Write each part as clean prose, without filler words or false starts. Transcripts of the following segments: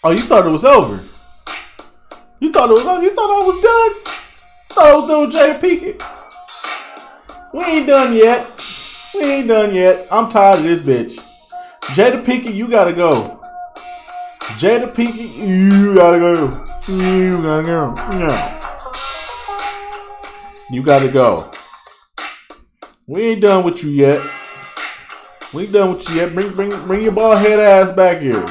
Oh, you thought it was over? You thought it was over? You thought I was done? I thought I was done with Jada Pinkett. We ain't done yet. We ain't done yet. I'm tired of this bitch. Jada Pinkett, you gotta go. Jada Pinkett, you gotta go. You gotta go. No. You gotta go. We ain't done with you yet. We ain't done with you yet. Bring your bald head ass back here,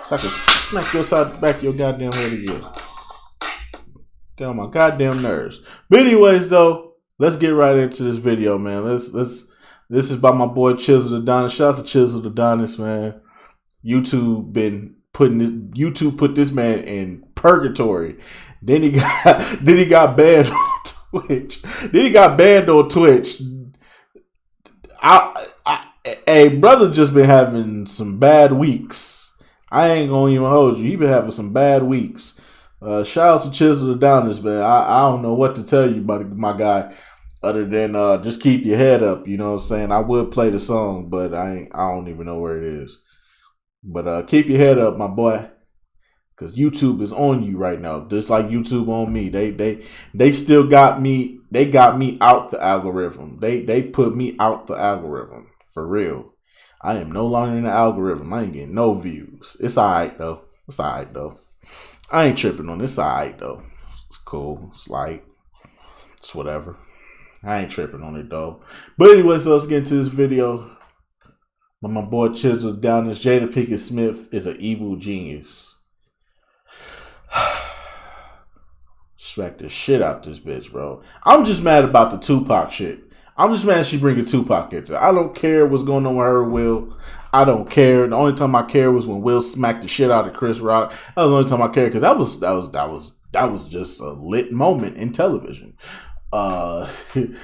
so I can smack your side back of your goddamn head again. Get on my goddamn nerves. But anyways, though, let's get right into this video, man. This is by my boy Chisel the Donist. Shout out to Chisel the Donist, man. YouTube put this man in purgatory. Then he got banned on Twitch. Hey, brother just been having some bad weeks. I ain't gonna even hold you. He been having some bad weeks. Shout out to Chisel the Donist, man. I don't know what to tell you about my guy, other than just keep your head up. You know what I'm saying? I would play the song, but I don't even know where it is. But keep your head up, my boy, because YouTube is on you right now, just like YouTube on me. They still got me. They got me out the algorithm. They put me out the algorithm for real. I am no longer in the algorithm. I ain't getting no views. It's alright though. I ain't tripping on this. It's alright though. It's cool. It's light. It's whatever. I ain't tripping on it though. But anyway, so let's get into this video. My boy Chisel down this Jada Pinkett Smith is an evil genius. Smack the shit out this bitch, bro. I'm just mad about the Tupac shit. I'm just mad she bringing Tupac into it. I don't care what's going on with her, Will. I don't care. The only time I care was when Will smacked the shit out of Chris Rock. That was the only time I cared, because that was just a lit moment in television. In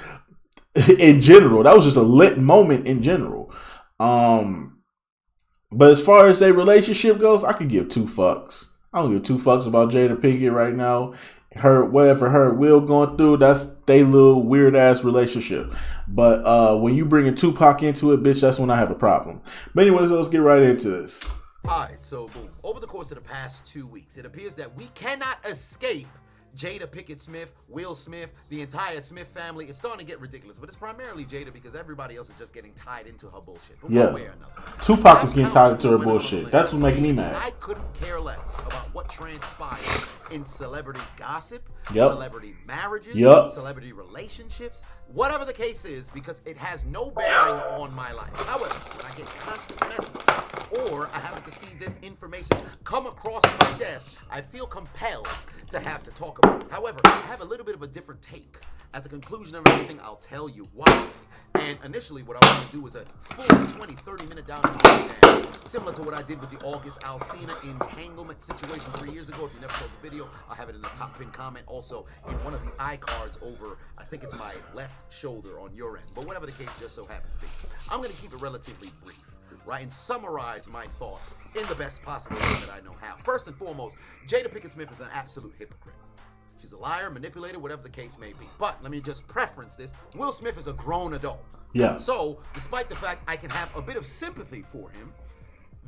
general, that was just a lit moment in general. But as far as their relationship goes, I could give two fucks. I don't give two fucks about Jada Pinkett right now. Whatever her Will going through, that's they little weird ass relationship. But when you bring a Tupac into it, bitch, that's when I have a problem. But anyways, let's get right into this. Alright, so boom. Over the course of the past 2 weeks, it appears that we cannot escape Jada Pinkett Smith, Will Smith, the entire Smith family. It's starting to get ridiculous, but it's primarily Jada because everybody else is just getting tied into her bullshit. But yeah. One way or another. Tupac is getting tied into her bullshit. That's what makes me mad. I couldn't care less about what transpired in celebrity gossip, yep. celebrity marriages, yep. celebrity relationships, whatever the case is, because it has no bearing on my life. However, when I get constant messages or I happen to see this information come across my desk, I feel compelled to have to talk about it. However, I have a little bit of a different take. At the conclusion of everything, I'll tell you why. And initially, what I want to do is a full 20, 30-minute down breakdown, similar to what I did with the August Alsina entanglement situation 3 years ago. If you never saw the video, I'll have it in the top pin comment. Also, in one of the iCards over, I think it's my left shoulder on your end. But whatever the case just so happens to be, I'm going to keep it relatively brief, right, and summarize my thoughts in the best possible way that I know how. First and foremost, Jada Pinkett Smith is an absolute hypocrite. She's a liar, manipulator, whatever the case may be. But let me just preference this. Will Smith is a grown adult. Yeah. So, despite the fact I can have a bit of sympathy for him,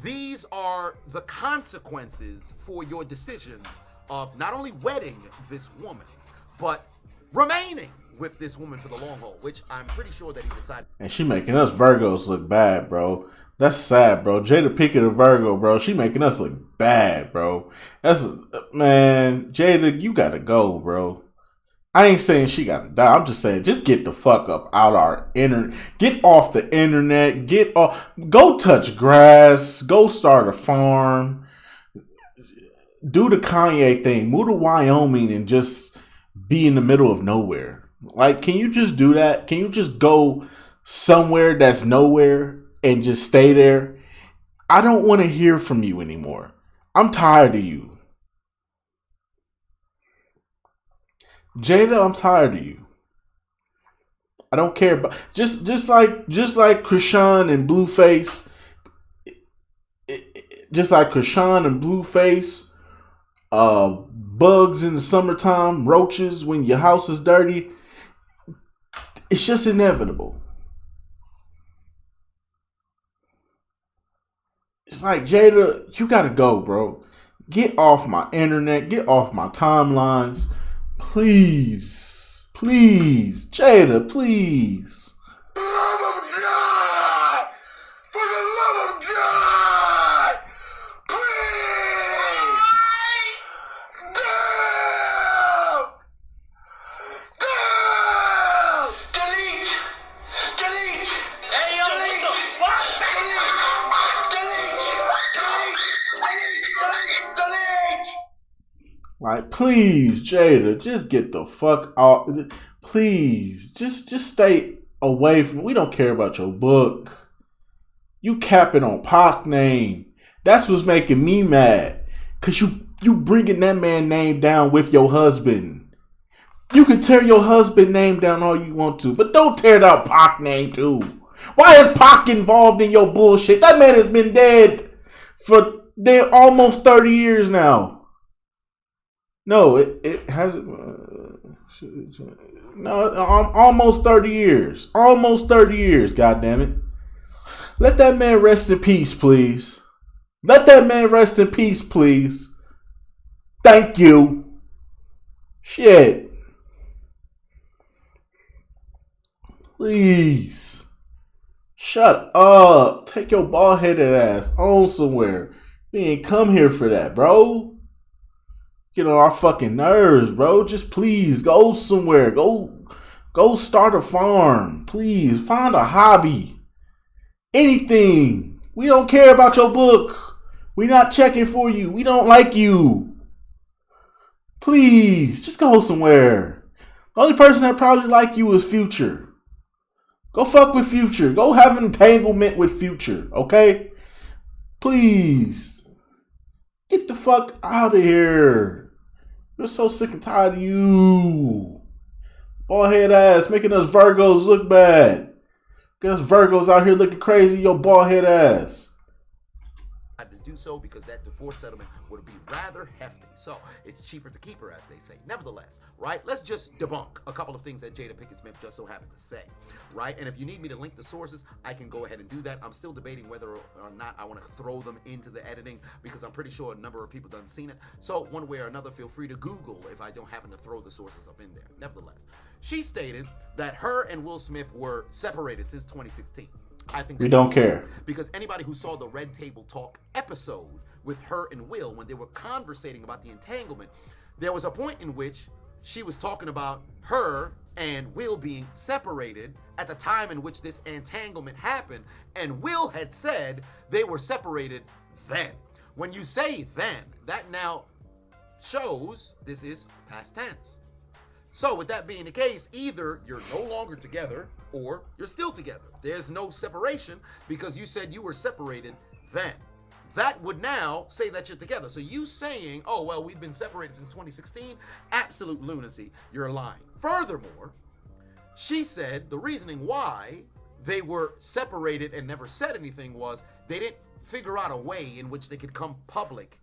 these are the consequences for your decisions of not only wedding this woman, but remaining with this woman for the long haul, which I'm pretty sure that he decided. And she making us Virgos look bad, bro. That's sad, bro. Jada Pinkett, a Virgo, bro. She making us look bad, bro. Man, Jada, you gotta go, bro. I ain't saying she gotta die. I'm just saying, just get the fuck up out our internet. Get off the internet. Go touch grass. Go start a farm. Do the Kanye thing. Move to Wyoming and just be in the middle of nowhere. Like, can you just do that? Can you just go somewhere that's nowhere and just stay there? I don't want to hear from you anymore. I'm tired of you. Jada, I'm tired of you. I don't care about just like Krishan and Blueface. Just like Krishan and Blueface, bugs in the summertime, roaches when your house is dirty. It's just inevitable. It's like, Jada, you gotta go, bro. Get off my internet. Get off my timelines. Please. Please. Jada, please. For the love of God! For the love of God! Please! Go! Go! Delete! Delete! Hey, yo, delete! What the fuck? Delete! Like, please, Jada, just get the fuck out. Please, just stay away from. We don't care about your book. You capping on Pac name. That's what's making me mad. Cause you bringing that man name down with your husband. You can tear your husband name down all you want to, but don't tear down Pac name too. Why is Pac involved in your bullshit? That man has been dead for almost 30 years now. No, it hasn't. No, almost 30 years. Almost 30 years, goddammit. Let that man rest in peace, please. Let that man rest in peace, please. Thank you. Shit. Please. Shut up. Take your bald-headed ass on somewhere. We ain't come here for that, bro. Get on our fucking nerves, bro. Just please go somewhere. Go start a farm. Please find a hobby. Anything. We don't care about your book. We not checking for you. We don't like you. Please just go somewhere. The only person that probably like you is Future. Go fuck with Future. Go have an entanglement with Future, okay? Please. Get the fuck out of here. We're so sick and tired of you. Bald head ass making us Virgos look bad. Get us Virgos out here looking crazy, your bald head ass. To do so because that divorce settlement would be rather hefty. So it's cheaper to keep her, as they say. Nevertheless, right? Let's just debunk a couple of things that Jada Pinkett Smith just so happened to say, right? And if you need me to link the sources, I can go ahead and do that. I'm still debating whether or not I want to throw them into the editing because I'm pretty sure a number of people done seen it. So one way or another, feel free to Google if I don't happen to throw the sources up in there. Nevertheless, she stated that her and Will Smith were separated since 2016. I think we don't care. Because anybody who saw the Red Table Talk episode with her and Will, when they were conversating about the entanglement, there was a point in which she was talking about her and Will being separated at the time in which this entanglement happened, and Will had said they were separated then. When you say then, that now shows this is past tense. So with that being the case, either you're no longer together or you're still together. There's no separation because you said you were separated then. That would now say that you're together. So you saying, oh, well, we've been separated since 2016, absolute lunacy. You're lying. Furthermore, she said the reasoning why they were separated and never said anything was they didn't figure out a way in which they could come public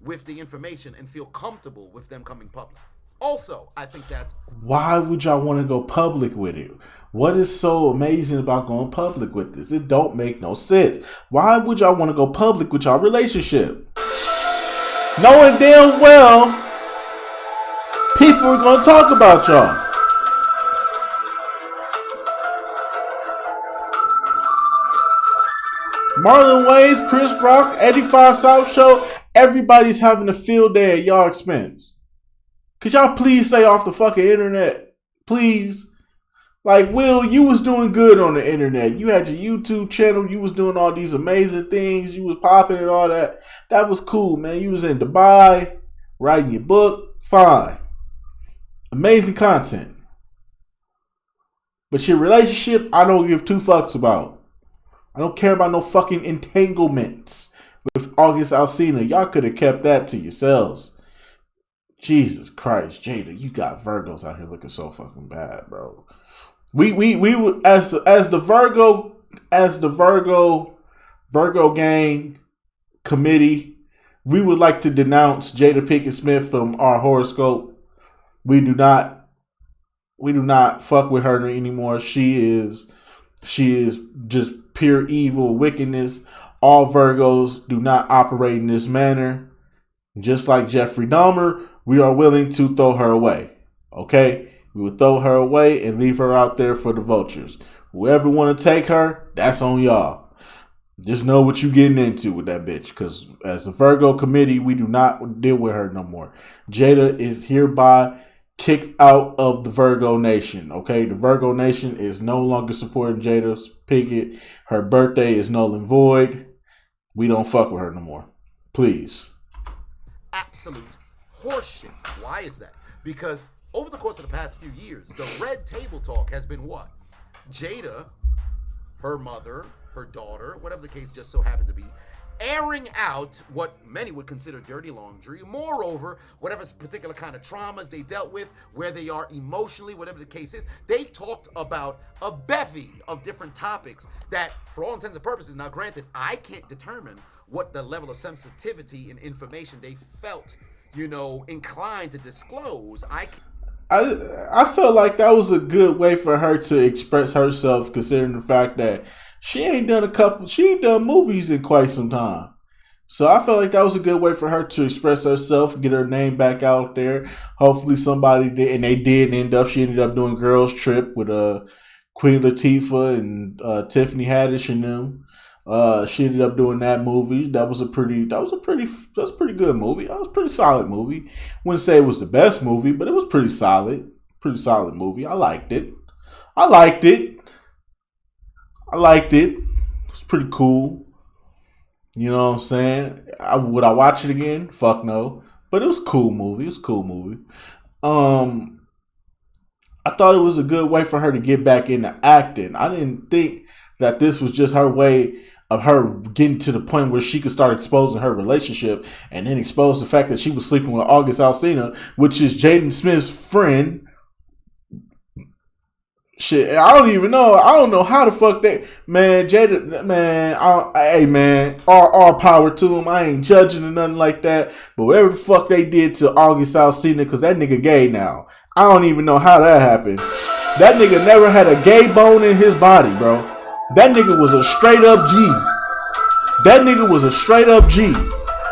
with the information and feel comfortable with them coming public. Also, I think that's... Why would y'all want to go public with it? What is so amazing about going public with this? It don't make no sense. Why would y'all want to go public with y'all relationship? Knowing damn well people are going to talk about y'all. Marlon Wayans, Chris Rock, 85 South Show, everybody's having a field day at y'all expense. Could y'all please stay off the fucking internet? Please. Like, Will, you was doing good on the internet. You had your YouTube channel. You was doing all these amazing things. You was popping and all that. That was cool, man. You was in Dubai, writing your book. Fine. Amazing content. But your relationship, I don't give two fucks about. I don't care about no fucking entanglements with August Alsina. Y'all could have kept that to yourselves. Jesus Christ, Jada, you got Virgos out here looking so fucking bad, bro. We would as the Virgo gang committee, we would like to denounce Jada Pinkett Smith from our horoscope. We do not fuck with her anymore. She is just pure evil, wickedness. All Virgos do not operate in this manner. Just like Jeffrey Dahmer, we are willing to throw her away. Okay? We will throw her away and leave her out there for the vultures. Whoever want to take her, that's on y'all. Just know what you getting into with that bitch. Because as a Virgo committee, we do not deal with her no more. Jada is hereby kicked out of the Virgo Nation. Okay? The Virgo Nation is no longer supporting Jada Pinkett. Her birthday is null and void. We don't fuck with her no more. Please. Absolute horseshit. Why is that? Because over the course of the past few years, the red table talk has been what? Jada, her mother, her daughter, whatever the case just so happened to be, airing out what many would consider dirty laundry. Moreover, whatever particular kind of traumas they dealt with, where they are emotionally, whatever the case is, they've talked about a bevy of different topics that, for all intents and purposes, now granted, I can't determine what the level of sensitivity and information they felt, inclined to disclose. I felt like that was a good way for her to express herself, considering the fact that she ain't done movies in quite some time. So I felt like that was a good way for her to express herself, get her name back out there. Hopefully somebody did, and they did she ended up doing Girls Trip with Queen Latifah and Tiffany Haddish and them. She ended up doing that movie. That was a pretty good movie. That was a pretty solid movie. Wouldn't say it was the best movie, but it was pretty solid. Pretty solid movie. I liked it. It was pretty cool. You know what I'm saying? Would I watch it again? Fuck no. But it was a cool movie. I thought it was a good way for her to get back into acting. I didn't think that this was just her way of her getting to the point where she could start exposing her relationship and then expose the fact that she was sleeping with August Alsina, which is Jaden Smith's friend. Shit, I don't know how the fuck they, man, Jada, man, hey man, all power to him. I ain't judging or nothing like that, but whatever the fuck they did to August Alsina, because that nigga gay now. I don't even know how that happened. That nigga never had a gay bone in his body, bro. That nigga was a straight up G.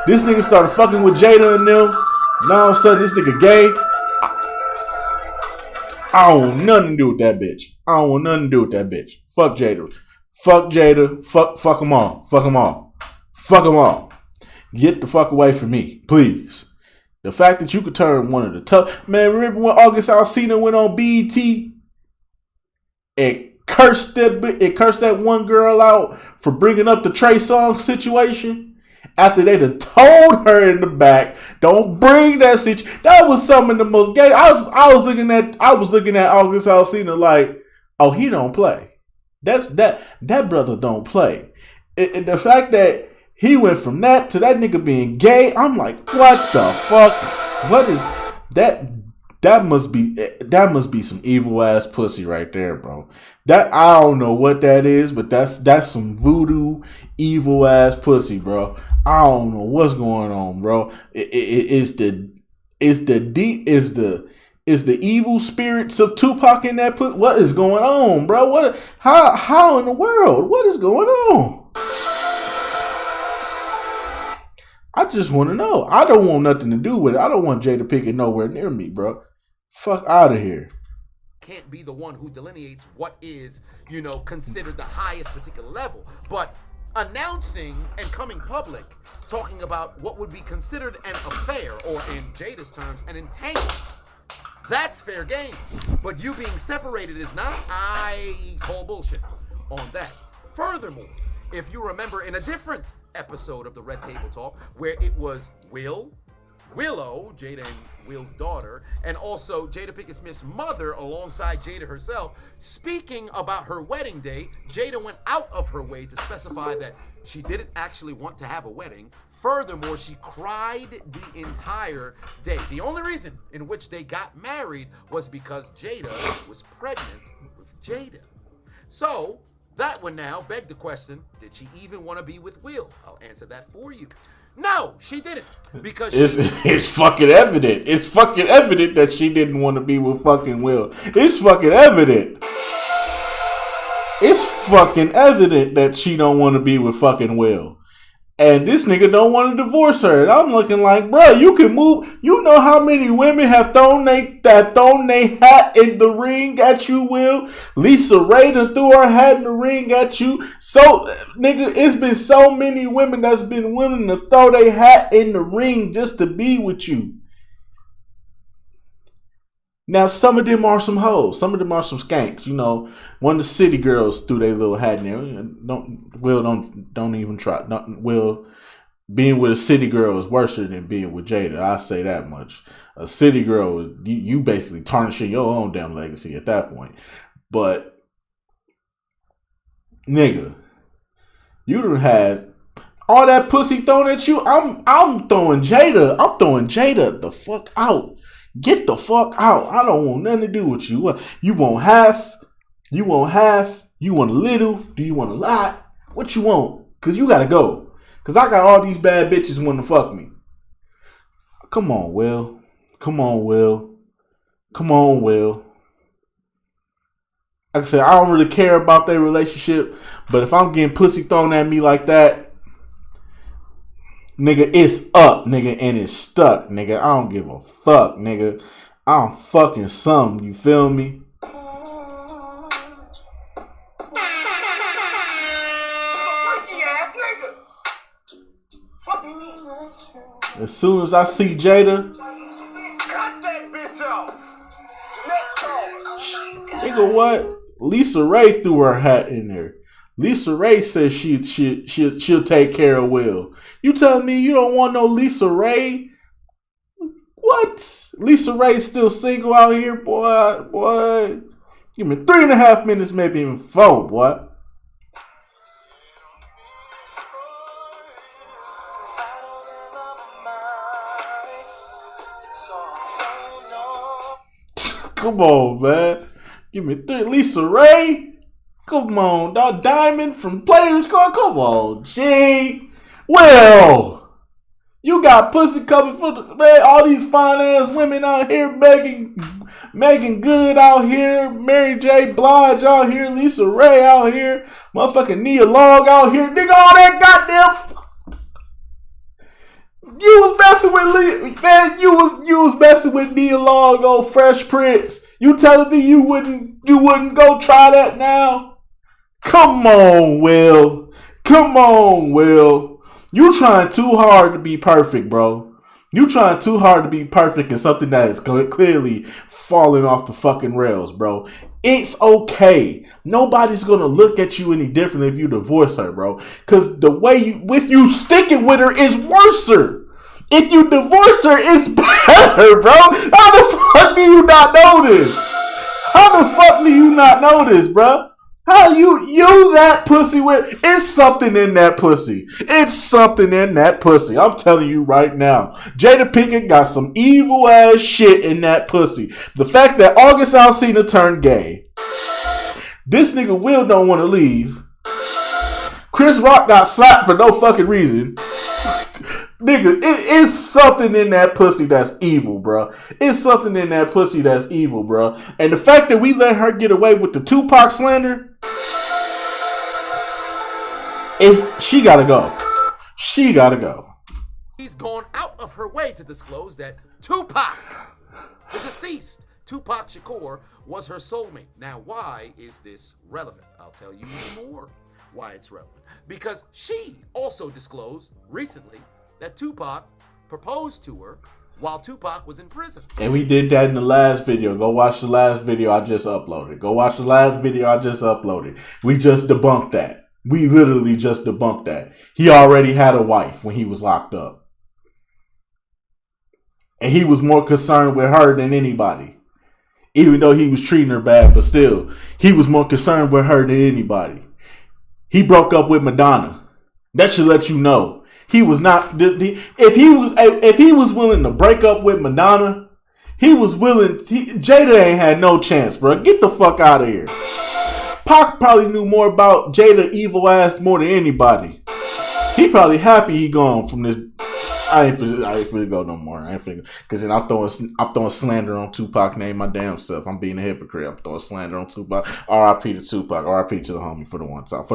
This nigga started fucking with Jada and them. Now all of a sudden this nigga gay. I don't want nothing to do with that bitch. Fuck Jada. Fuck them all. Get the fuck away from me, please. The fact that you could turn one of the tough... Man, remember when August Alsina went on BET? It cursed that one girl out for bringing up the Trey Songz situation after they'd have told her in the back, don't bring that situation. That was some of the most gay. I was looking at August Alsina like, oh, he don't play. That brother don't play. The fact that he went from that to that nigga being gay, I'm like, what the fuck? What is that? That must be some evil ass pussy right there, bro. That, I don't know what that is, but that's some voodoo evil ass pussy, bro. I don't know what's going on, bro. It's the evil spirits of Tupac in that pussy. What is going on, bro? How in the world? What is going on? I just want to know. I don't want nothing to do with it. I don't want Jada Pinkett nowhere near me, bro. Fuck out of here. Can't be the one who delineates what is, considered the highest particular level. But announcing and coming public, talking about what would be considered an affair, or in Jada's terms, an entanglement, that's fair game. But you being separated is not. I call bullshit on that. Furthermore, if you remember in a different episode of the Red Table Talk, where it was Willow, Jada and Will's daughter, and also Jada Pinkett Smith's mother alongside Jada herself, speaking about her wedding day, Jada went out of her way to specify that she didn't actually want to have a wedding. Furthermore, she cried the entire day. The only reason in which they got married was because Jada was pregnant with Jada. So, that would now beg the question, did she even want to be with Will? I'll answer that for you. No, she didn't. Because it's fucking evident. It's fucking evident that she didn't want to be with fucking Will. It's fucking evident. It's fucking evident that she don't want to be with fucking Will. And this nigga don't want to divorce her. And I'm looking like, bro, you can move. You know how many women have thrown they hat in the ring at you, Will? Lisa Ray done threw her hat in the ring at you. So, nigga, it's been so many women that's been willing to throw their hat in the ring just to be with you. Now, some of them are some hoes. Some of them are some skanks. You know, one of the city girls threw their little hat in there. Don't even try. Being with a city girl is worse than being with Jada. I say that much. A city girl, you basically tarnishing your own damn legacy at that point. But, nigga, you done had all that pussy thrown at you. I'm throwing Jada the fuck out. Get the fuck out. I don't want nothing to do with you. You want half? You want half? You want a little? Do you want a lot? What you want? Because you got to go. Because I got all these bad bitches wanting to fuck me. Come on, Will. Come on, Will. Come on, Will. Like I said, I don't really care about their relationship. But if I'm getting pussy thrown at me like that, nigga, it's up, nigga, and it's stuck, nigga. I don't give a fuck, nigga. I'm fucking something, you feel me? As soon as I see Jada, nigga, what? Lisa Ray threw her hat in there. Lisa Ray says she'll take care of Will. You telling me you don't want no Lisa Ray? What? Lisa Ray's still single out here, boy. Give me 3.5 minutes, maybe even 4, boy. Come on, man. Give me 3. Lisa Ray? Come on, dog. Diamond from Players Club. Come on, G. Well, you got pussy coming for the man. All these fine ass women out here, Megan Good out here, Mary J. Blige out here, Lisa Ray out here, motherfucking Nia Long out here. Nigga, all that goddamn. You was messing with man. You was messing with Nia Long on Fresh Prince. You telling me you wouldn't go try that now? Come on, Will. Come on, Will. You trying too hard to be perfect, bro. You trying too hard to be perfect in something that is clearly falling off the fucking rails, bro. It's okay. Nobody's gonna look at you any differently if you divorce her, bro. Cause the way if you sticking with her is worser. If you divorce her, it's better, bro. How the fuck do you not know this? How the fuck do you not know this, bro? How you that pussy with? It's something in that pussy. It's something in that pussy. I'm telling you right now. Jada Pinkett got some evil ass shit in that pussy. The fact that August Alsina turned gay. This nigga Will don't want to leave. Chris Rock got slapped for no fucking reason. Nigga, it's something in that pussy that's evil, bro. It's something in that pussy that's evil, bro. And the fact that we let her get away with the Tupac slander, she gotta go. She gotta go. She's gone out of her way to disclose that Tupac, the deceased Tupac Shakur, was her soulmate. Now, why is this relevant? I'll tell you more why it's relevant. Because she also disclosed recently that Tupac proposed to her while Tupac was in prison. And we did that in the last video. Go watch the last video I just uploaded. We just debunked that. We literally just debunked that. He already had a wife when he was locked up. And he was more concerned with her than anybody. Even though he was treating her bad, but still, he was more concerned with her than anybody. He broke up with Madonna. That should let you know. He was not. If he was willing to break up with Madonna, he was willing. Jada ain't had no chance, bro. Get the fuck out of here. Pac probably knew more about Jada evil ass more than anybody. He probably happy he gone from this. I ain't finna go no more. Because then I'm throwing slander on Tupac name my damn self. I'm being a hypocrite. I'm throwing slander on Tupac. R.I.P. to Tupac. R.I.P. to the homie for the one time.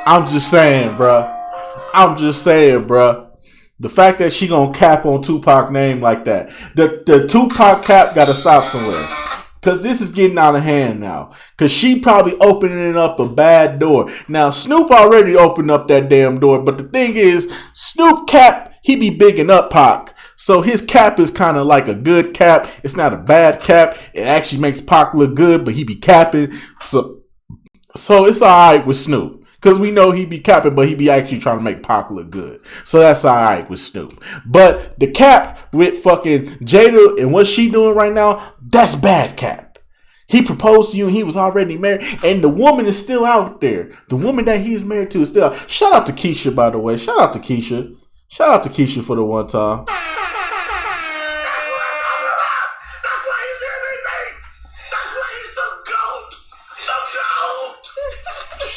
I'm just saying, bruh. The fact that she gonna cap on Tupac name like that, the Tupac cap gotta stop somewhere. Cause this is getting out of hand now. Cause she probably opening up a bad door. Now Snoop already opened up that damn door, but the thing is, Snoop cap, he be bigging up Pac. So his cap is kind of like a good cap. It's not a bad cap. It actually makes Pac look good, but he be capping. So it's alright with Snoop. Because we know he be capping, but he be actually trying to make Pac look good. So that's alright with Snoop. But the cap with fucking Jada and what she doing right now, that's bad cap. He proposed to you and he was already married. And the woman is still out there. The woman that he's married to is still out. Shout out to Keisha, by the way. Shout out to Keisha for the one time.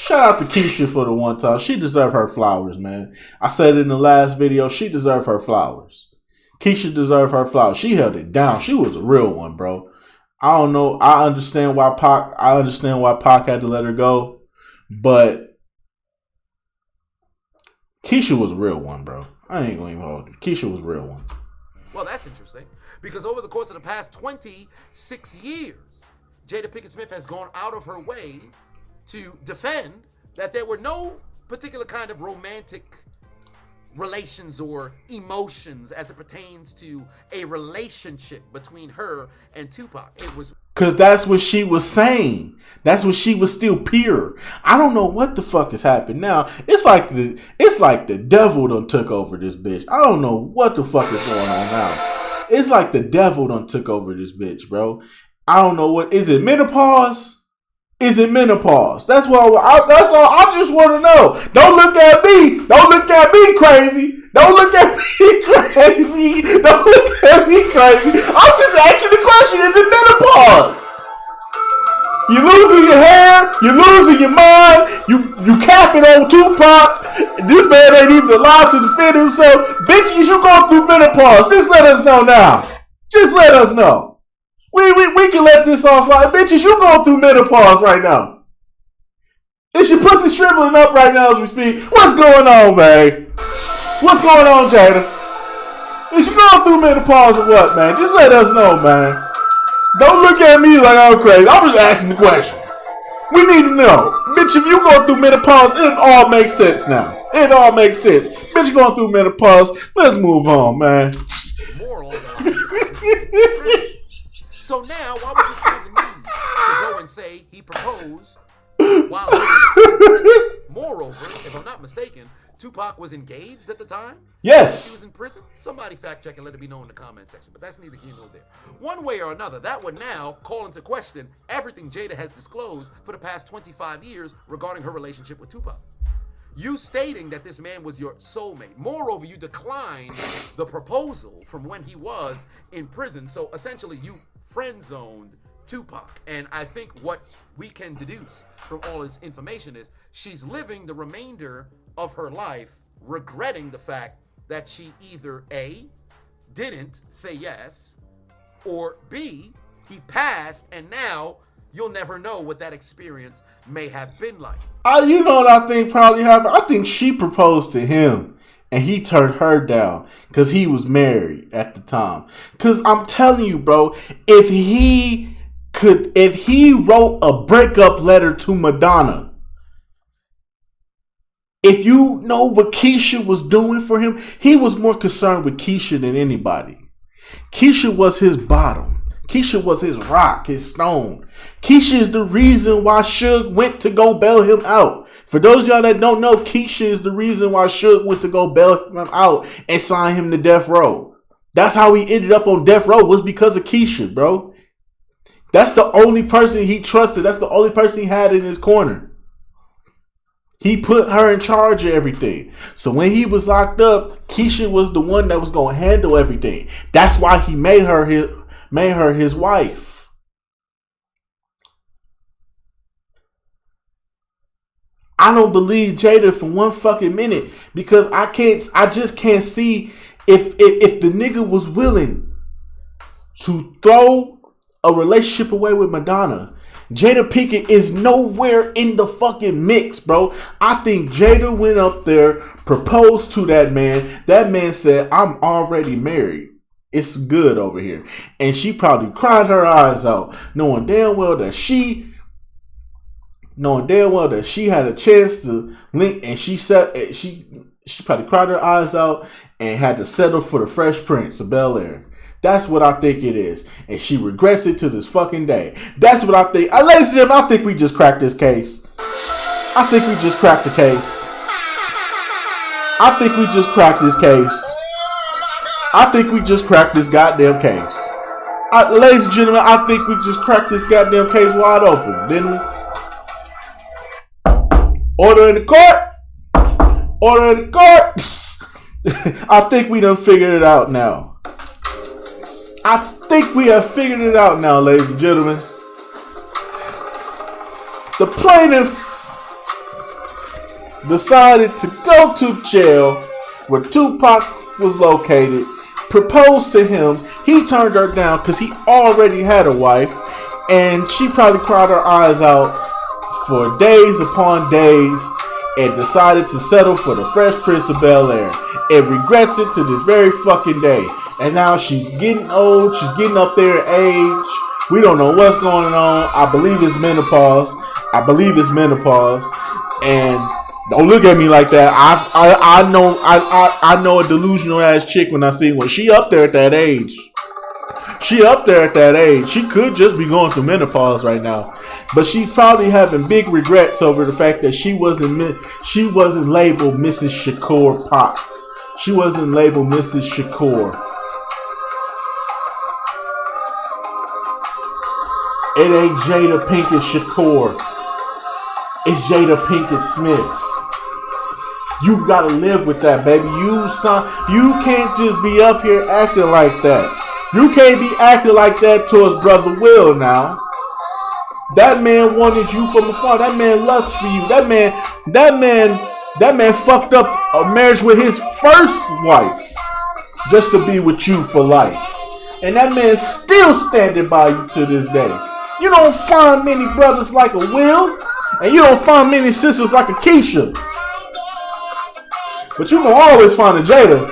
Shout out to Keisha for the one time. She deserved her flowers, man. I said it in the last video. She deserved her flowers. Keisha deserved her flowers. She held it down. She was a real one, bro. I don't know. I understand why Pac had to let her go, but Keisha was a real one, bro. I ain't gonna even hold you. Keisha was a real one. Well, that's interesting because over the course of the past 26 years, Jada Pinkett Smith has gone out of her way to defend that there were no particular kind of romantic relations or emotions as it pertains to a relationship between her and Tupac. It was because that's what she was saying. That's what she was still pure. I don't know what the fuck has happened now. It's like the devil done took over this bitch. I don't know what the fuck is going on now. It's like the devil done took over this bitch, bro. I don't know what is it. Menopause? Is it menopause? That's all I just want to know. Don't look at me. Don't look at me crazy. Don't look at me crazy. Don't look at me crazy. I'm just asking the question. Is it menopause? You losing your hair. You losing your mind. You capping on Tupac. This man ain't even allowed to defend himself. Bitches, you going through menopause. Just let us know now. Just let us know. We can let this all slide. Bitches, you going through menopause right now. Is your pussy shriveling up right now as we speak? What's going on, man? What's going on, Jada? Is you going through menopause or what, man? Just let us know, man. Don't look at me like I'm crazy. I'm just asking the question. We need to know. Bitch, if you going through menopause, it all makes sense now. It all makes sense. Bitch, going through menopause. Let's move on, man. Moral. So now, why would you feel the need to go and say he proposed while he was in prison? Moreover, if I'm not mistaken, Tupac was engaged at the time? Yes. He was in prison? Somebody fact check and let it be known in the comment section, but that's neither here nor there. One way or another, that would now call into question everything Jada has disclosed for the past 25 years regarding her relationship with Tupac. You stating that this man was your soulmate. Moreover, you declined the proposal from when he was in prison. So essentially, you friend-zoned Tupac. And I think what we can deduce from all this information is she's living the remainder of her life regretting the fact that she either A, didn't say yes, or B, he passed and now you'll never know what that experience may have been like. You know what I think probably happened? I think she proposed to him and he turned her down because he was married at the time. Because I'm telling you, bro, if he wrote a breakup letter to Madonna, if you know what Keisha was doing for him, he was more concerned with Keisha than anybody. Keisha was his bottom. Keisha was his rock, his stone. Keisha is the reason why Suge went to go bail him out. For those of y'all that don't know, Keisha is the reason why Suge went to go bail him out and sign him to death row. That's how he ended up on death row, was because of Keisha, bro. That's the only person he trusted. That's the only person he had in his corner. He put her in charge of everything. So when he was locked up, Keisha was the one that was going to handle everything. That's why he made her his wife. I don't believe Jada for one fucking minute because I just can't see if the nigga was willing to throw a relationship away with Madonna Jada Pinkett is nowhere in the fucking mix, bro. I think Jada went up there, proposed to that man. That man said, I'm already married. It's good over here. And she probably cried her eyes out, knowing damn well that she had a chance to link, and she probably cried her eyes out and had to settle for the Fresh Prince of Bel-Air. That's what I think it is. And she regrets it to this fucking day. That's what I think. Ladies and gentlemen, I think we just cracked this case. I think we just cracked the case. I think we just cracked this case. I think we just cracked this goddamn case. Ladies and gentlemen, I think we just cracked this goddamn case wide open, didn't we? Order in the court. Order in the court. I think we done figured it out now. I think we have figured it out now, ladies and gentlemen. The plaintiff decided to go to jail where Tupac was located, proposed to him. He turned her down because he already had a wife, and she probably cried her eyes out for days upon days and decided to settle for the Fresh Prince of Bel-Air and regrets it to this very fucking day. And now she's getting old. She's getting up there in age. We don't know what's going on. I believe it's menopause. And don't look at me like that. I know a delusional ass chick when I see one. She up there at that age. She could just be going through menopause right now. But she's probably having big regrets over the fact that she wasn't labeled Mrs. Shakur Pop. She wasn't labeled Mrs. Shakur. It ain't Jada Pinkett Shakur. It's Jada Pinkett Smith. You gotta live with that, baby. You can't just be up here acting like that. You can't be acting like that towards Brother Will now. That man wanted you from afar. That man lusts for you. That man fucked up a marriage with his first wife just to be with you for life. And that man's still standing by you to this day. You don't find many brothers like a Will, and you don't find many sisters like a Keisha. But you can always find a Jada.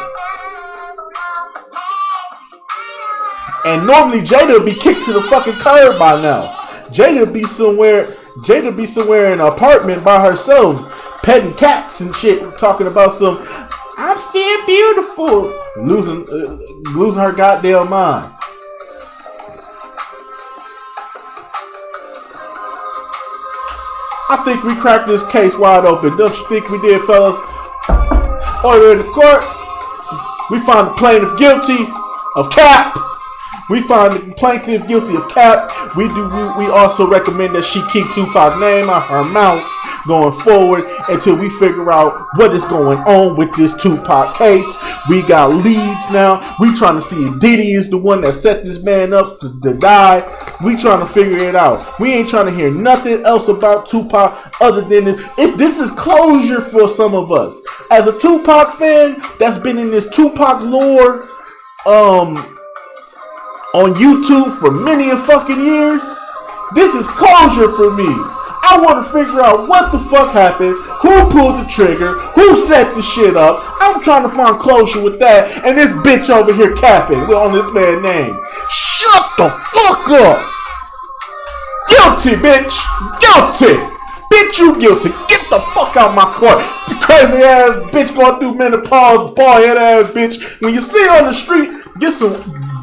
And normally Jada would be kicked to the fucking curb by now. Jada be somewhere in an apartment by herself, petting cats and shit, talking about some I'm still beautiful, losing her goddamn mind. I think we cracked this case wide open. Don't you think we did, fellas? Order in the court. We find the plaintiff guilty of cap. We find the plaintiff guilty of cap. We also recommend that she keep Tupac's name out her mouth going forward until we figure out what is going on with this Tupac case. We got leads now. We trying to see if Diddy is the one that set this man up to die. We trying to figure it out. We ain't trying to hear nothing else about Tupac other than this. If this is closure for some of us. As a Tupac fan that's been in this Tupac lore on YouTube for many a fucking years, this is closure for me. I want to figure out what the fuck happened, who pulled the trigger, who set the shit up. I'm trying to find closure with that, and this bitch over here capping on this man's name. Shut the fuck up. Guilty, bitch. Guilty. Bitch, you guilty. Get the fuck out of my court. You crazy ass bitch going through menopause, bald head ass bitch. When you see her on the street, get some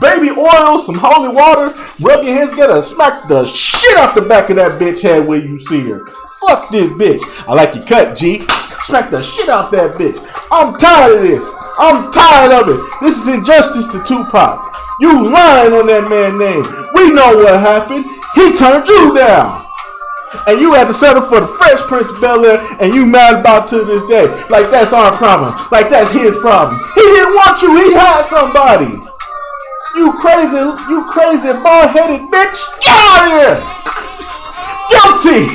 baby oil, some holy water, rub your hands together, and smack the shit out the back of that bitch head when you see her. Fuck this bitch. I like your cut, G. Smack the shit out that bitch. I'm tired of this. I'm tired of it. This is injustice to Tupac. You lying on that man's name. We know what happened. He turned you down. And you had to settle for the Fresh Prince of Bel-Air, and you mad about to this day. Like that's our problem. Like that's his problem. He didn't want you. He had somebody. You crazy bald-headed bitch. Get out of here. Guilty.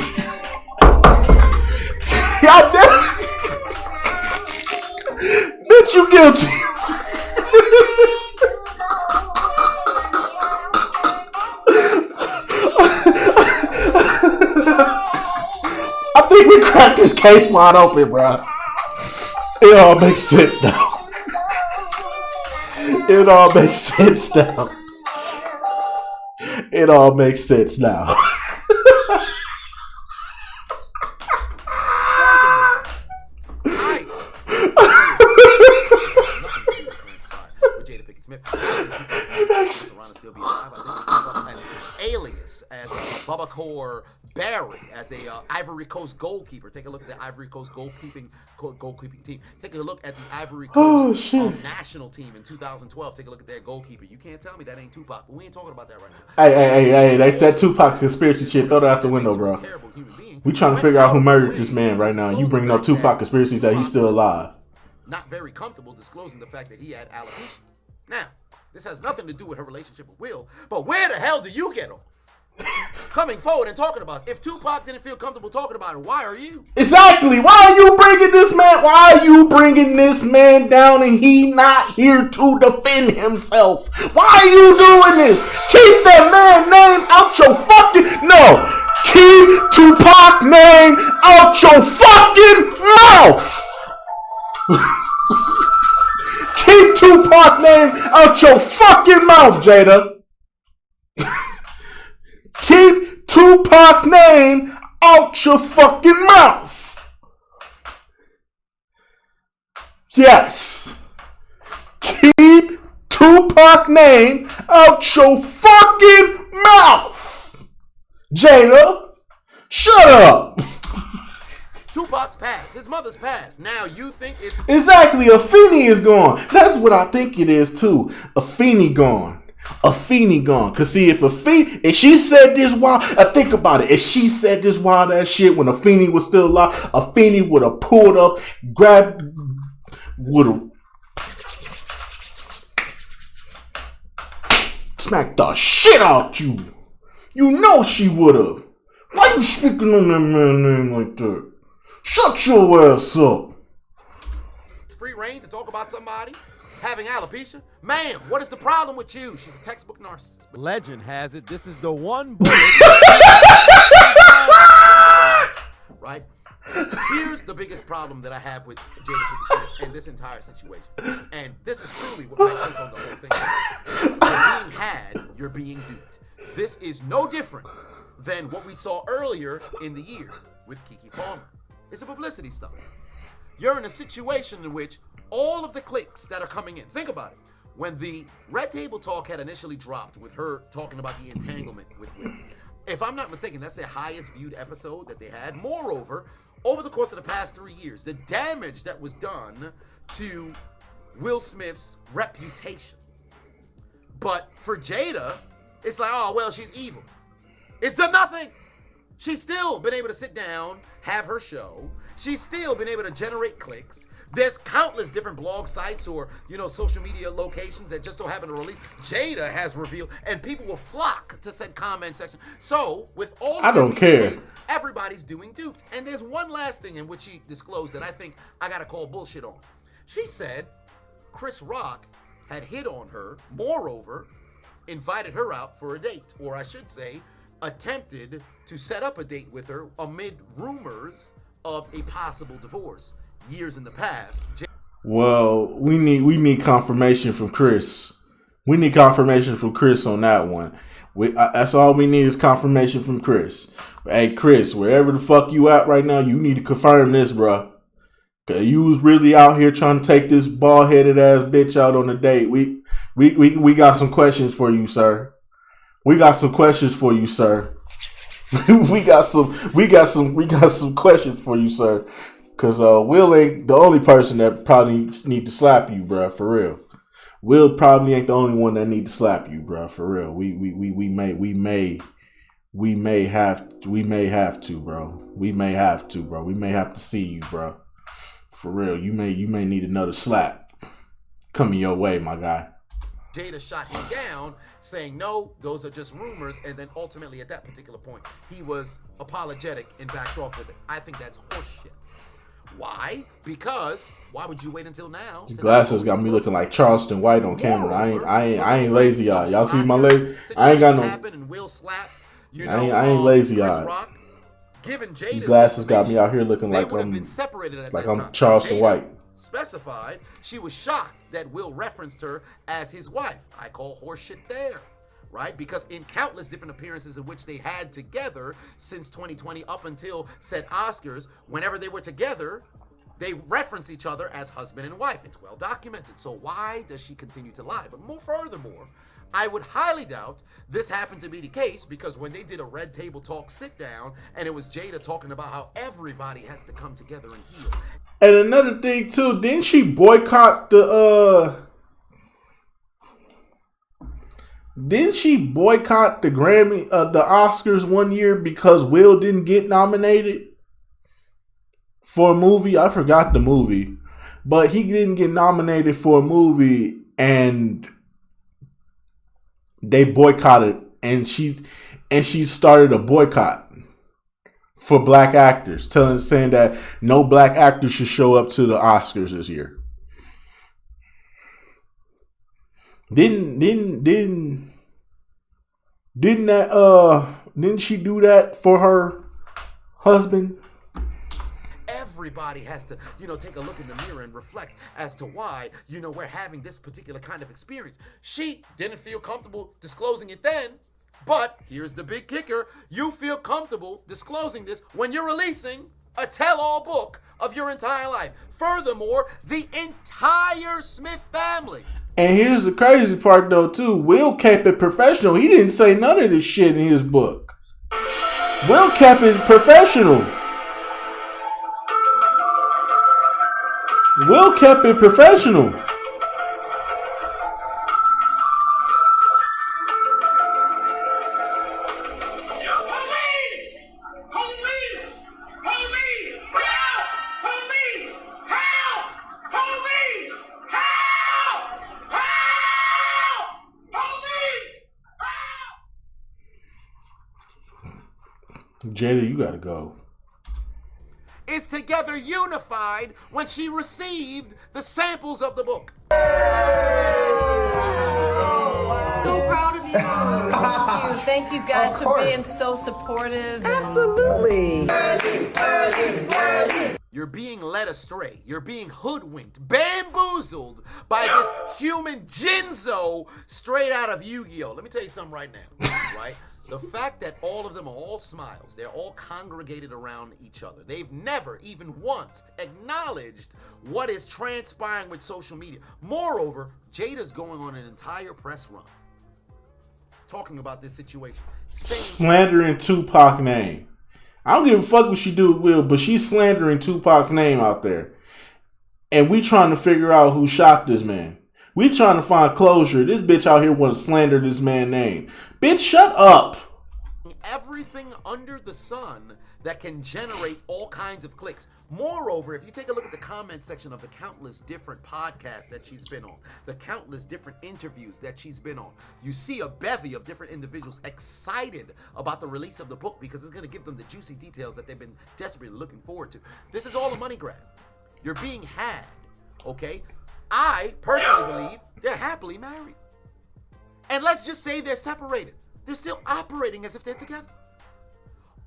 God damn. Bitch, you guilty. cracked this case wide open, bro. It all makes sense now. It all makes sense now. It all makes sense now. Jada Pinkett Smith. Alias as Bubba Core Barry as a Ivory Coast goalkeeper. Take a look at the Ivory Coast goalkeeping team. Take a look at the Ivory Coast national team in 2012. Take a look at their goalkeeper. You can't tell me that ain't Tupac, but we ain't talking about that right now. Hey, that Tupac conspiracy shit, throw that out the window, bro. We trying to figure out who murdered this man right now. You bringing up Tupac conspiracies that he's still alive. Not very comfortable disclosing the fact that he had alopecia. Now, this has nothing to do with her relationship with Will, but where the hell do you get off? Coming forward and talking about it. If Tupac didn't feel comfortable talking about it, why are you? Exactly. Why are you bringing this man? Why are you bringing this man down and he not here to defend himself? Why are you doing this? Keep that man name out your fucking... No. Keep Tupac name out your fucking mouth. Keep Tupac name out your fucking mouth, Jada. Keep Tupac name out your fucking mouth. Yes. Keep Tupac name out your fucking mouth. Jada, shut up. Tupac's passed. His mother's passed. Now you think it's... Exactly. Afeni is gone. That's what I think it is too. Afeni gone. Afeni gone. Cause see, if she said this wild, think about it. If she said this wild ass shit when Afeni was still alive, Afeni would have pulled up, grabbed, would have smacked the shit out you. You know she would have. Why you speaking on that man's name like that? Shut your ass up. It's free reign to talk about somebody having alopecia. Ma'am, what is the problem with you? She's a textbook narcissist. Legend has it this is the one bullet. Right? Here's the biggest problem that I have with Jada Pinkett Smith and this entire situation. And this is truly what my take on the whole thing is. You're being had, you're being duped. This is no different than what we saw earlier in the year with Keke Palmer. It's a publicity stunt. You're in a situation in which all of the clicks that are coming in, think about it. When the Red Table Talk had initially dropped with her talking about the entanglement with Will, if I'm not mistaken, that's their highest viewed episode that they had. Moreover, over the course of the past 3 years, the damage that was done to Will Smith's reputation. But for Jada, it's like, oh, well, she's evil. It's done nothing. She's still been able to sit down, have her show. She's still been able to generate clicks. There's countless different blog sites or, social media locations that just so happen to release. Jada has revealed, and people will flock to said comment section. So, with all I don't care. Case, everybody's doing duped. And there's one last thing in which she disclosed that I think I gotta call bullshit on. She said Chris Rock had hit on her, moreover, invited her out for a date, or I should say, attempted to set up a date with her amid rumors of a possible divorce years in the past. Well, we need confirmation from Chris. We need confirmation from Chris on that one. That's all we need is confirmation from Chris. Hey, Chris, wherever the fuck you at right now, you need to confirm this, bro. Cause you was really out here trying to take this bald-headed ass bitch out on a date. We got some questions for you, sir. We got some questions for you, sir. we got some questions for you, sir. Cause Will ain't the only person that probably need to slap you, bro. For real. Will probably ain't the only one that need to slap you, bro. For real. We may have to, bro. We may have to, bro. We may have to see you, bro. For real. You may need another slap coming your way, my guy. Jada shot him down, saying, no, those are just rumors. And then ultimately, at that particular point, he was apologetic and backed off with it. I think that's horseshit. Why? Because why would you wait until now? His glasses got me looking like Charleston White on camera. I ain't lazy, y'all. Y'all see my leg? I ain't got no. And Will slapped, I ain't lazy, Chris y'all. Rock. Given These Jada's glasses got me out here looking they like would have I'm been separated at like that I'm time. Charleston Jada White. specified she was shocked that Will referenced her as his wife. I call horseshit there, right? Because in countless different appearances in which they had together since 2020 up until said Oscars, whenever they were together, they reference each other as husband and wife. It's well documented. So why does she continue to lie? But furthermore, I would highly doubt this happened to be the case, because when they did a Red Table Talk sit down and it was Jada talking about how everybody has to come together and heal. And another thing too, didn't she boycott the Grammy, the Oscars one year because Will didn't get nominated for a movie? I forgot the movie, but he didn't get nominated for a movie, and they boycotted, and she started a boycott for black actors, saying that no black actors should show up to the Oscars this year. Didn't she do that for her husband? Everybody has to, take a look in the mirror and reflect as to why, we're having this particular kind of experience. She didn't feel comfortable disclosing it then, but here's the big kicker. You feel comfortable disclosing this when you're releasing a tell-all book of your entire life. Furthermore, the entire Smith family. And here's the crazy part, though, too. Will kept it professional. He didn't say none of this shit in his book. Will kept it professional. Will kept it professional. Jada, you gotta go. Is together unified when she received the samples of the book. So proud of you. Thank you. Thank you guys for being so supportive. Absolutely. You're being led astray. You're being hoodwinked, bamboozled by this human Jinzo straight out of Yu-Gi-Oh! Let me tell you something right now, right? The fact that all of them are all smiles, they're all congregated around each other. They've never even once acknowledged what is transpiring with social media. Moreover, Jada's going on an entire press run talking about this situation. Slandering Tupac's name. I don't give a fuck what she do with Will, but she's slandering Tupac's name out there. And we trying to figure out who shot this man. We trying to find closure. This bitch out here want to slander this man's name. Bitch, shut up. Everything under the sun that can generate all kinds of clicks. Moreover, if you take a look at the comment section of the countless different podcasts that she's been on, the countless different interviews that she's been on, you see a bevy of different individuals excited about the release of the book because it's going to give them the juicy details that they've been desperately looking forward to. This is all a money grab. You're being had, okay? I personally believe they're happily married. And let's just say they're separated. They're still operating as if they're together.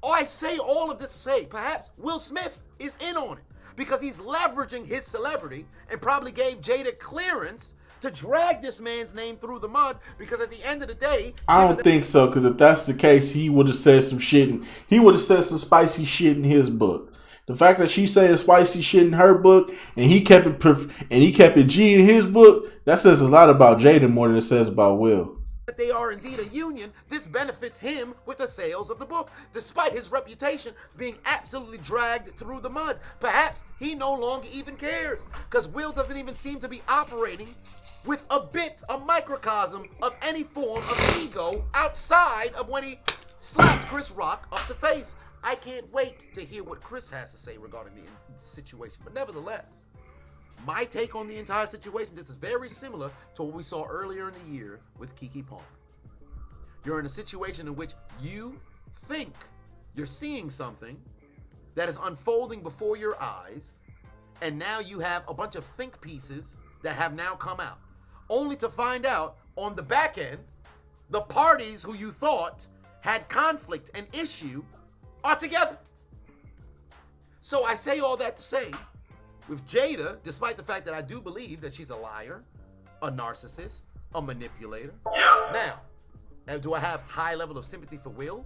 I say all of this to say, perhaps Will Smith is in on it because he's leveraging his celebrity and probably gave Jada clearance to drag this man's name through the mud because at the end of the day... I don't think so, because if that's the case, he would have said some shit. He would have said some spicy shit in his book. The fact that she said spicy shit in her book and he kept it G in his book, that says a lot about Jada more than it says about Will. That they are indeed a union, this benefits him with the sales of the book, despite his reputation being absolutely dragged through the mud. Perhaps he no longer even cares, because Will doesn't even seem to be operating with a microcosm of any form of ego outside of when he slapped Chris Rock up the face. I can't wait to hear what Chris has to say regarding the situation, but nevertheless, my take on the entire situation, this is very similar to what we saw earlier in the year with Keke Palmer. You're in a situation in which you think you're seeing something that is unfolding before your eyes, and now you have a bunch of think pieces that have now come out, only to find out on the back end, the parties who you thought had conflict and issue are together. So I say all that to say, with Jada, despite the fact that I do believe that she's a liar, a narcissist, a manipulator. Now, do I have high level of sympathy for Will?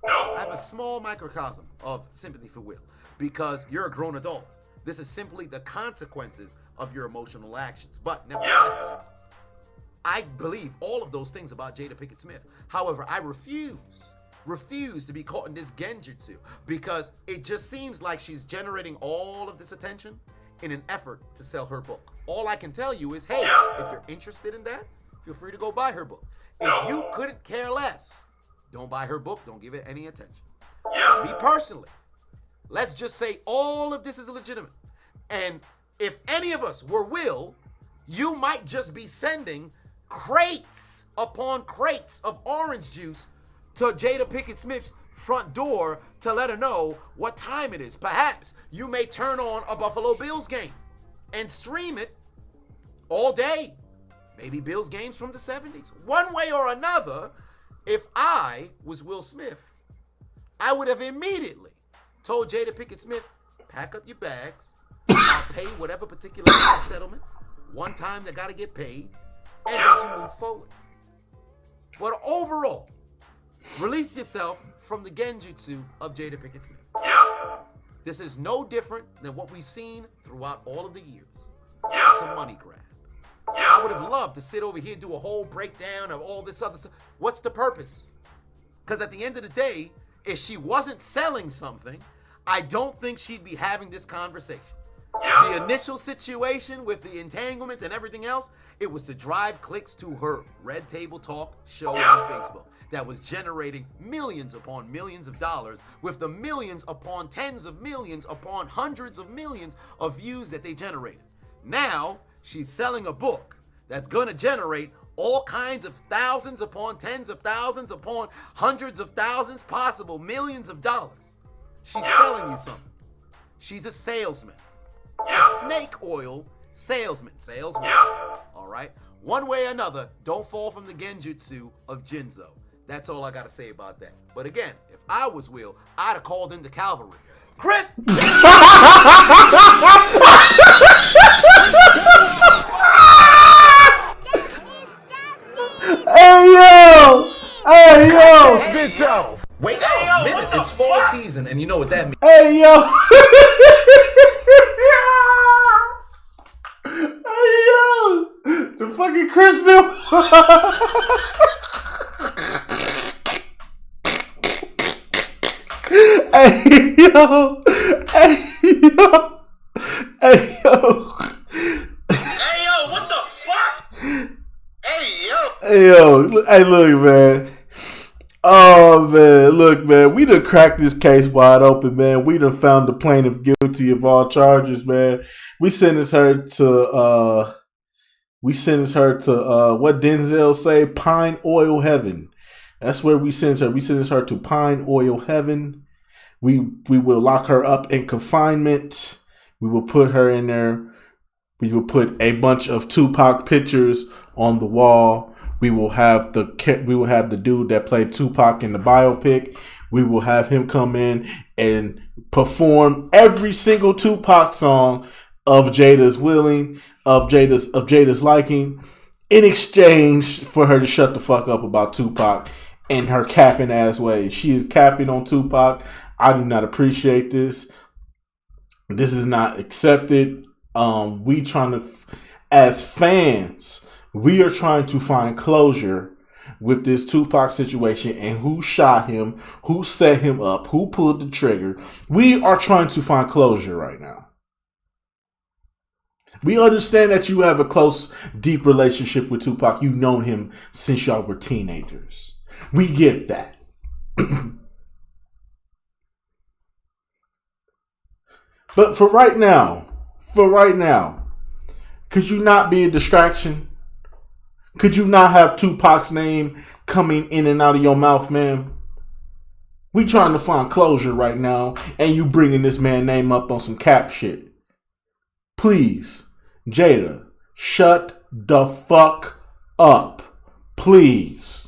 I have a small microcosm of sympathy for Will because you're a grown adult. This is simply the consequences of your emotional actions. But nevertheless, I believe all of those things about Jada Pinkett Smith. However, I refuse to be caught in this genjutsu because it just seems like she's generating all of this attention in an effort to sell her book. All I can tell you is, hey, if you're interested in that, feel free to go buy her book. If you couldn't care less, don't buy her book, don't give it any attention. But me personally, let's just say all of this is legitimate. And if any of us were Will, you might just be sending crates upon crates of orange juice to Jada Pinkett Smith's front door to let her know what time it is. Perhaps you may turn on a Buffalo Bills game and stream it all day. Maybe Bills games from the 70s. One way or another, if I was Will Smith, I would have immediately told Jada Pinkett Smith, pack up your bags, I'll pay whatever particular settlement, one time they gotta get paid, and then you move forward. But overall, release yourself from the genjutsu of Jada Pinkett Smith. This is no different than what we've seen throughout all of the years. It's a money grab. I would have loved to sit over here and do a whole breakdown of all this other stuff. What's the purpose? Because at the end of the day, if she wasn't selling something, I don't think she'd be having this conversation. The initial situation with the entanglement and everything else, it was to drive clicks to her Red Table Talk show on Facebook that was generating millions upon millions of dollars with the millions upon tens of millions upon hundreds of millions of views that they generated. Now, she's selling a book that's going to generate all kinds of thousands upon tens of thousands upon hundreds of thousands, possible millions of dollars. She's selling you something. She's a salesman. A snake oil salesman. All right? One way or another, don't fall from the genjutsu of Jinzo. That's all I got to say about that. But again, if I was Will, I'd have called in the cavalry. Chris! Hey yo! Bitch, yo! Wait a minute, it's fall season, and you know what that means. Hey yo! Hey yo! The fucking Christmas. Hey yo! Hey yo! Hey yo! Hey, yo, what the fuck? Hey, yo! Hey yo! Hey look, man. Oh man, look, man, we done cracked this case wide open, man. We done found the plaintiff guilty of all charges, man. We sentenced her to what Denzel say, Pine Oil Heaven. That's where we sentenced her. We sentenced her to Pine Oil Heaven. We will lock her up in confinement. We will put her in there. We will put a bunch of Tupac pictures on the wall. We will have the dude that played Tupac in the biopic. We will have him come in and perform every single Tupac song of Jada's liking, in exchange for her to shut the fuck up about Tupac in her capping ass way. She is capping on Tupac. I do not appreciate this. This is not accepted. We trying to, as fans, we are trying to find closure with this Tupac situation and who shot him, who set him up, who pulled the trigger. We are trying to find closure right now. We understand that you have a close, deep relationship with Tupac. You've known him since y'all were teenagers. We get that. But for right now, could you not be a distraction? Could you not have Tupac's name coming in and out of your mouth, man? We trying to find closure right now, and you bringing this man's name up on some cap shit. Please, Jada, shut the fuck up. Please.